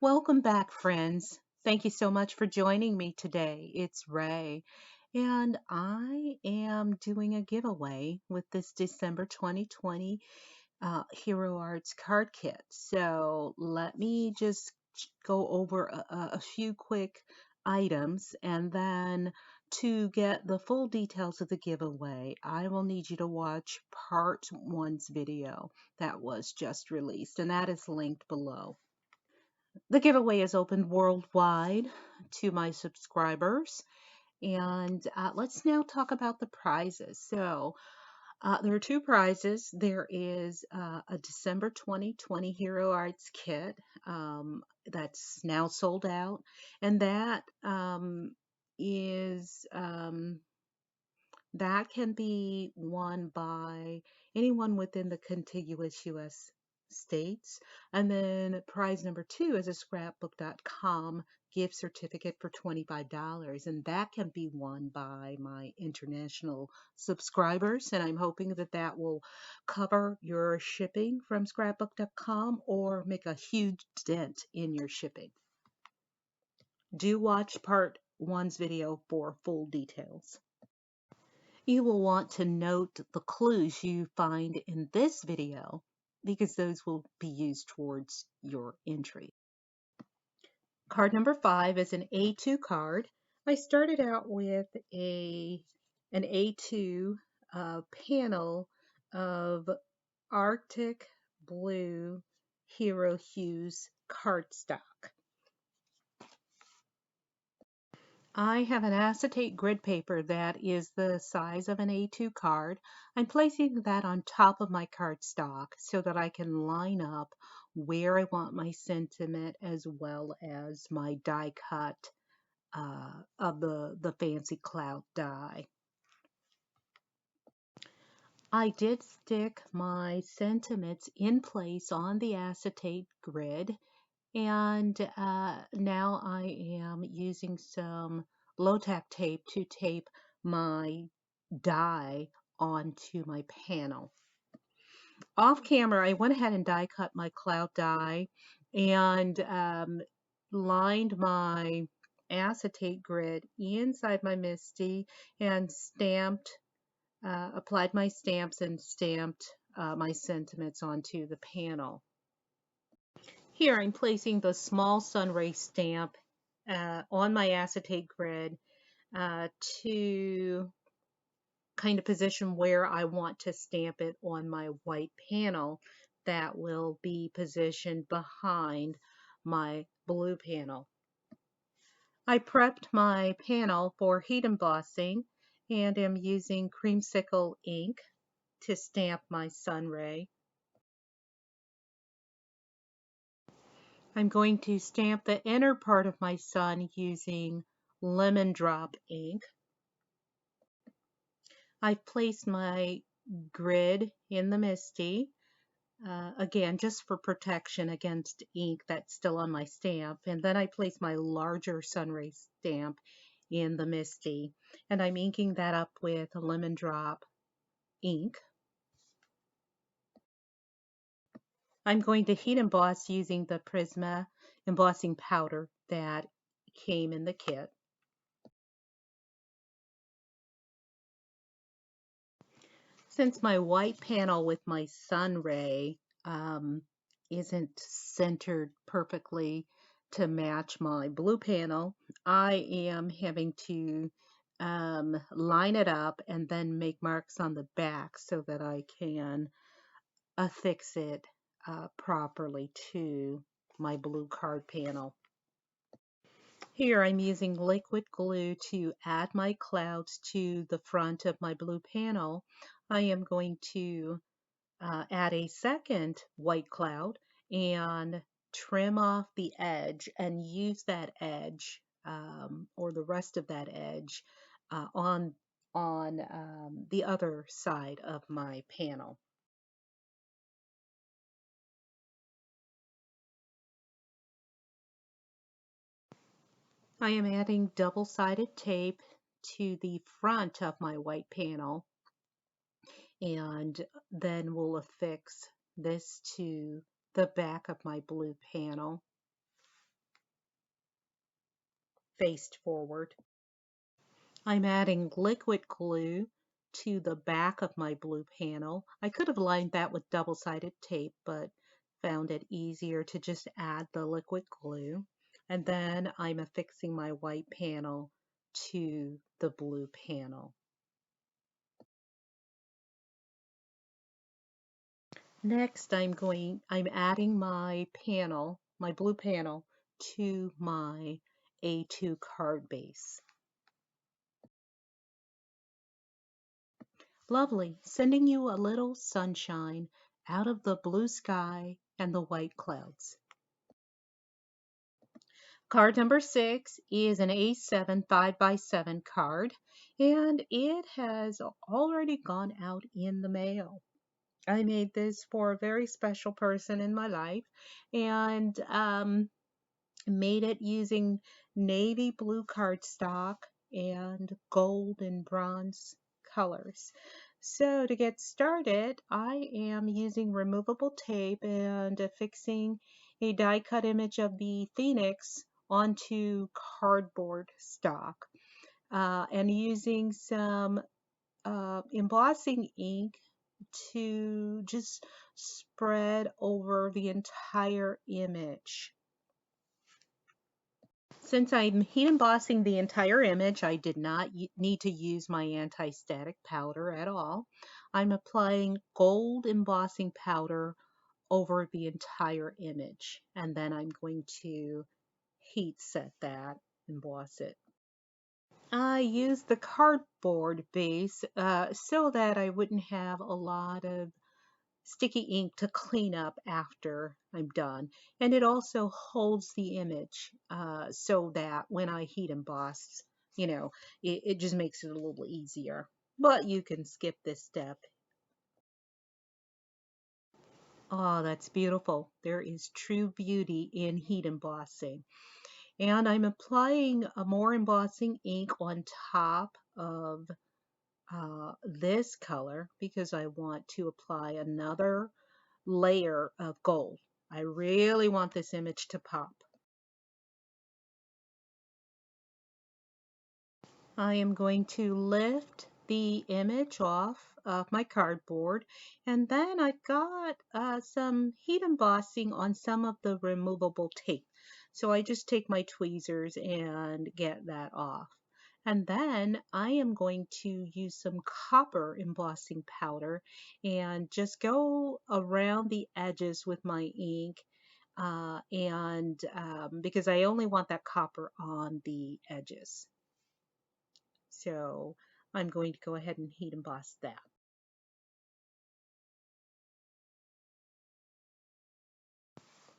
Welcome back, friends. Thank you so much for joining me today. It's Ray, and I am doing a giveaway with this December 2020 Hero Arts card kit. So let me just go over a few quick items, and then to get the full details of the giveaway, I will need you to watch part one's video that was just released, and that is linked below. The giveaway is open worldwide to my subscribers. And let's now talk about the prizes. There are two prizes. There is a December 2020 Hero Arts kit that's now sold out. And is that can be won by anyone within the contiguous U.S. states. And then prize number two is a scrapbook.com gift certificate for $25. And that can be won by my international subscribers. And I'm hoping that that will cover your shipping from scrapbook.com or make a huge dent in your shipping. Do watch part one's video for full details. You will want to note the clues you find in this video because those will be used towards your entry. Card number 5 is an A2 card. I started out with an A2 panel of Arctic Blue Hero Hues cardstock. I have an acetate grid paper that is the size of an A2 card. I'm placing that on top of my cardstock so that I can line up where I want my sentiment as well as my die cut of the fancy cloud die. I did stick my sentiments in place on the acetate grid, and now I am using some low-tack tape to tape my die onto my panel. Off camera, I went ahead and die cut my cloud die and lined my acetate grid inside my MISTI and applied my stamps and stamped my sentiments onto the panel. Here I'm placing the small sunray stamp on my acetate grid to kind of position where I want to stamp it on my white panel that will be positioned behind my blue panel. I prepped my panel for heat embossing and am using creamsicle ink to stamp my sunray. I'm going to stamp the inner part of my sun using lemon drop ink. I've placed my grid in the MISTI, again, just for protection against ink that's still on my stamp. And then I place my larger sunray stamp in the MISTI, and I'm inking that up with a lemon drop ink. I'm going to heat emboss using the Prisma embossing powder that came in the kit. Since my white panel with my sun ray isn't centered perfectly to match my blue panel, I am having to line it up and then make marks on the back so that I can affix it properly to my blue card panel. Here I'm using liquid glue to add my clouds to the front of my blue panel. I am going to add a second white cloud and trim off the edge and use that edge or the rest of that edge on the other side of my panel. I am adding double-sided tape to the front of my white panel, and then we'll affix this to the back of my blue panel. faced forward. I'm adding liquid glue to the back of my blue panel. I could have lined that with double-sided tape, but found it easier to just add the liquid glue. And then I'm affixing my white panel to the blue panel. Next, I'm adding my panel, my blue panel, to my A2 card base. Lovely, sending you a little sunshine out of the blue sky and the white clouds. Card number 6 is an A7 5x7 card, and it has already gone out in the mail. I made this for a very special person in my life, and made it using navy blue cardstock and gold and bronze colors. So to get started, I am using removable tape and affixing a die cut image of the phoenix onto cardboard stock, and using some embossing ink to just spread over the entire image. Since I'm heat embossing the entire image, I did not need to use my anti-static powder at all. I'm applying gold embossing powder over the entire image, and then I'm going to heat set that, emboss it. I used the cardboard base so that I wouldn't have a lot of sticky ink to clean up after I'm done. And it also holds the image so that when I heat emboss, it just makes it a little easier. But you can skip this step. Oh, that's beautiful. There is true beauty in heat embossing. And I'm applying a more embossing ink on top of this color because I want to apply another layer of gold. I really want this image to pop. I am going to lift the image off of my cardboard, and then I've got some heat embossing on some of the removable tape. So I just take my tweezers and get that off. And then I am going to use some copper embossing powder and just go around the edges with my ink, and because I only want that copper on the edges. So I'm going to go ahead and heat emboss that.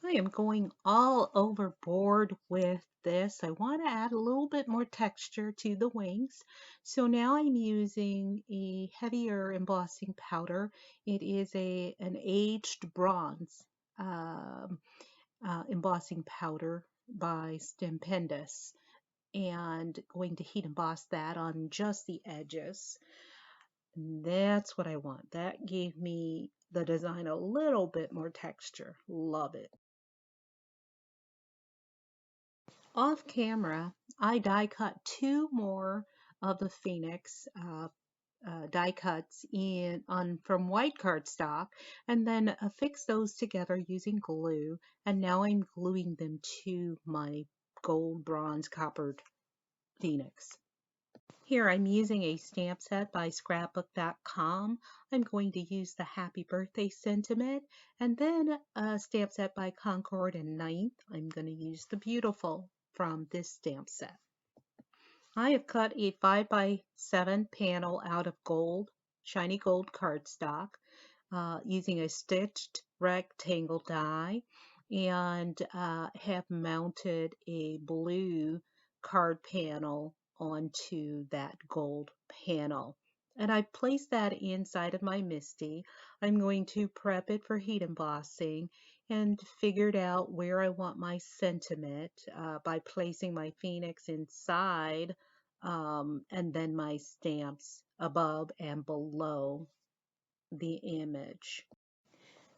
I am going all overboard with this. I want to add a little bit more texture to the wings. So now I'm using a heavier embossing powder. It is an aged bronze embossing powder by Stupendous, and going to heat emboss that on just the edges. And that's what I want. That gave me the design a little bit more texture. Love it. Off camera, I die cut two more of the Phoenix die cuts from white cardstock, and then affix those together using glue. And now I'm gluing them to my gold, bronze, coppered Phoenix. Here I'm using a stamp set by scrapbook.com. I'm going to use the Happy Birthday sentiment, and then a stamp set by Concord and Ninth. I'm going to use the Beautiful from this stamp set. I have cut a 5x7 panel out of gold, shiny gold cardstock, using a stitched rectangle die, and have mounted a blue card panel onto that gold panel. And I placed that inside of my MISTI. I'm going to prep it for heat embossing and figured out where I want my sentiment by placing my Phoenix inside, and then my stamps above and below the image.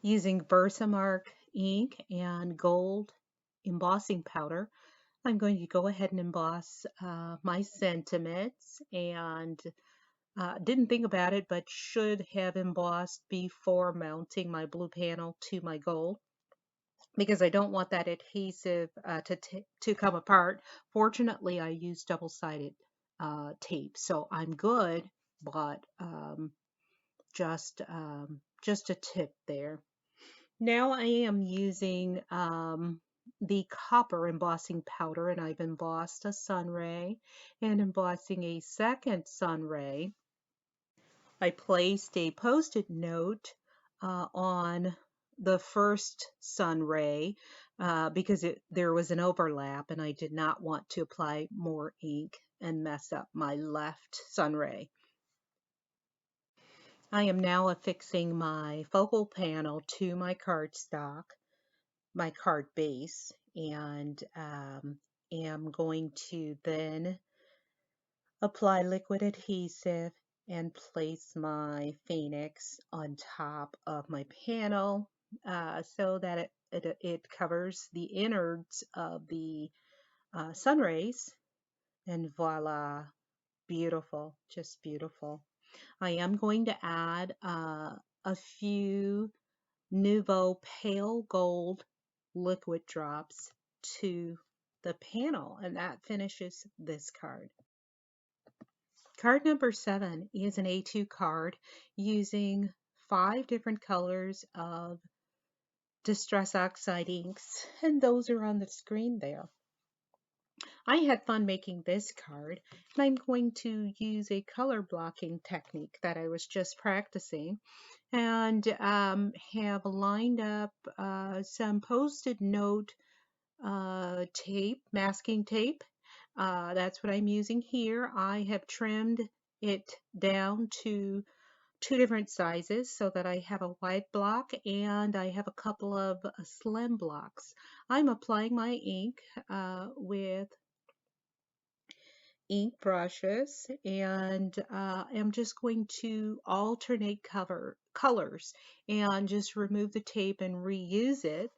Using Versamark ink and gold embossing powder, I'm going to go ahead and emboss my sentiments, and didn't think about it, but should have embossed before mounting my blue panel to my gold, because I don't want that adhesive to come apart. Fortunately, I used double-sided tape, so I'm good, but just a tip there. Now I am using the copper embossing powder, and I've embossed a sun ray and embossing a second sun ray. I placed a post-it note on the first sun ray because there was an overlap and I did not want to apply more ink and mess up my left sun ray. I am now affixing my focal panel to my cardstock, my card base, and am going to then apply liquid adhesive and place my Phoenix on top of my panel so that it covers the innards of the sun rays, and voila, beautiful, just beautiful. I am going to add a few Nouveau Pale Gold liquid drops to the panel, and that finishes this card. Card number 7 is an A2 card using 5 different colors of Distress Oxide inks, and those are on the screen there. I had fun making this card, and I'm going to use a color blocking technique that I was just practicing, and have lined up some post-it note tape, masking tape. That's what I'm using here. I have trimmed it down to 2 different sizes so that I have a wide block and I have a couple of slim blocks. I'm applying my ink with ink brushes, and I'm just going to alternate colors and just remove the tape and reuse it.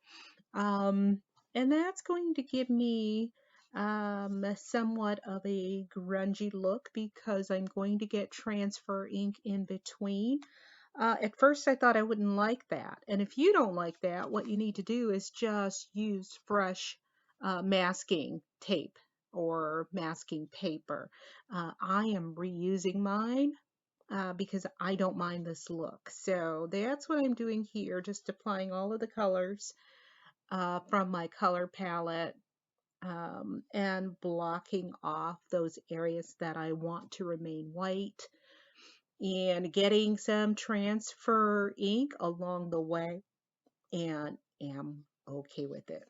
Um, and that's going to give me somewhat of a grungy look because I'm going to get transfer ink in between. At first I thought I wouldn't like that. And if you don't like that, what you need to do is just use fresh masking tape or masking paper. I am reusing mine because I don't mind this look. So that's what I'm doing here, just applying all of the colors from my color palette and blocking off those areas that I want to remain white and getting some transfer ink along the way, and am okay with it.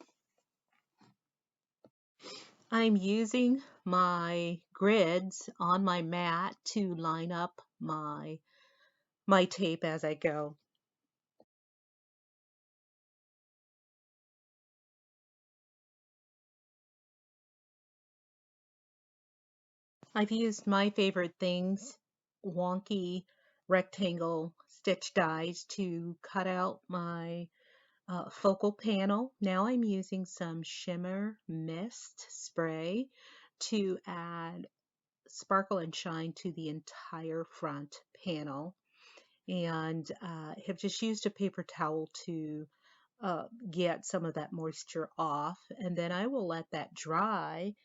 I'm using my grids on my mat to line up my tape as I go. I've used my favorite things, wonky rectangle stitch dies, to cut out my focal panel. Now I'm using some shimmer mist spray to add sparkle and shine to the entire front panel, and have just used a paper towel to get some of that moisture off, and then I will let that dry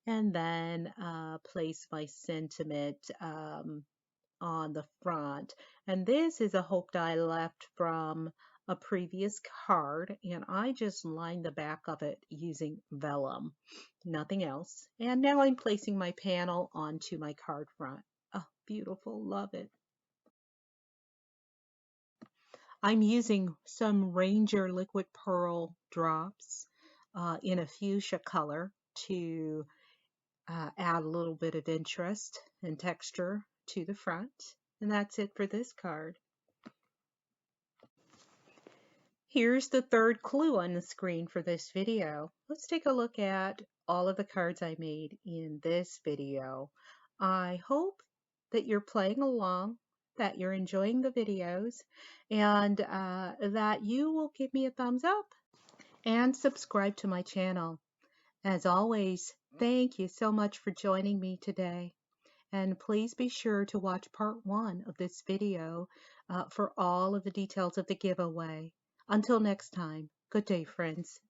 and then place my sentiment on the front. And this is a hope die left from a previous card, and I just lined the back of it using vellum, nothing else. And now I'm placing my panel onto my card front. Oh, beautiful, love it. I'm using some Ranger liquid pearl drops in a fuchsia color to add a little bit of interest and texture to the front. And that's it for this card. Here's the third clue on the screen for this video. Let's take a look at all of the cards I made in this video. I hope that you're playing along, that you're enjoying the videos, and that you will give me a thumbs up and subscribe to my channel. As always, thank you so much for joining me today. And please be sure to watch part 1 of this video for all of the details of the giveaway. Until next time, good day, friends.